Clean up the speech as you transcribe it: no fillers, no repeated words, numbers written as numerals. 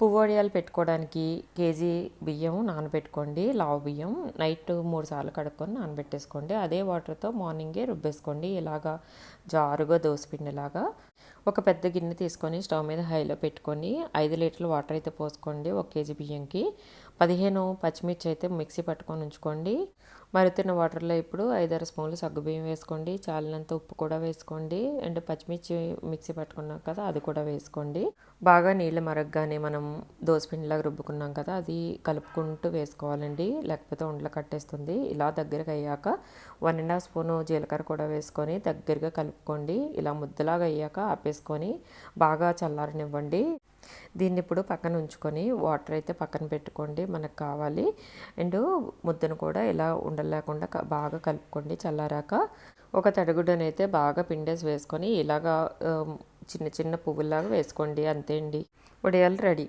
పువ్వు వడియాలు పెట్టుకోవడానికి కేజీ బియ్యం నానబెట్టుకోండి. లావు బియ్యం నైట్ 3 సార్లు కడుక్కొని నానబెట్టేసుకోండి. అదే వాటర్తో మార్నింగే రుబ్బేసుకోండి. ఇలాగా జారుగా దోసపిండిలాగా. ఒక పెద్ద గిన్నె తీసుకొని స్టవ్ మీద హైలో పెట్టుకొని 5 లీటర్ల వాటర్ అయితే పోసుకోండి. 1 కేజీ బియ్యంకి 15 పచ్చిమిర్చి అయితే మిక్సీ పట్టుకొని ఉంచుకోండి. మరుగుతున్న వాటర్లో ఇప్పుడు 5-6 స్పూన్లు సగ్గుబియ్యం వేసుకోండి. చాలినంత ఉప్పు కూడా వేసుకోండి. అండ్ పచ్చిమిర్చి మిక్సీ పట్టుకున్నాం కదా, అది కూడా వేసుకోండి. బాగా నీళ్ళు మరగగానే మనం దోసపిండిలాగా రుబ్బుకున్నాం కదా, అది కలుపుకుంటూ వేసుకోవాలండి, లేకపోతే ఉండలు కట్టేస్తుంది. ఇలా దగ్గరకు అయ్యాక 1.5 స్పూను జీలకర్ర కూడా వేసుకొని దగ్గరగా కలుపుకోండి. ఇలా ముద్దలాగా అయ్యాక ఆపేసుకొని బాగా చల్లారనివ్వండి. దీన్ని ఇప్పుడు పక్కన ఉంచుకొని వాటర్ అయితే పక్కన పెట్టుకోండి, మనకు కావాలి. అండ్ ముద్దను కూడా ఇలా ఉండలేకుండా బాగా కలుపుకోండి. చల్లారాక ఒక తడిగుడ్డనైతే బాగా పిండేసి వేసుకొని ఇలాగా చిన్న చిన్న పువ్వులాగా వేసుకోండి. అంతే అండి, వడియాలు రెడీ.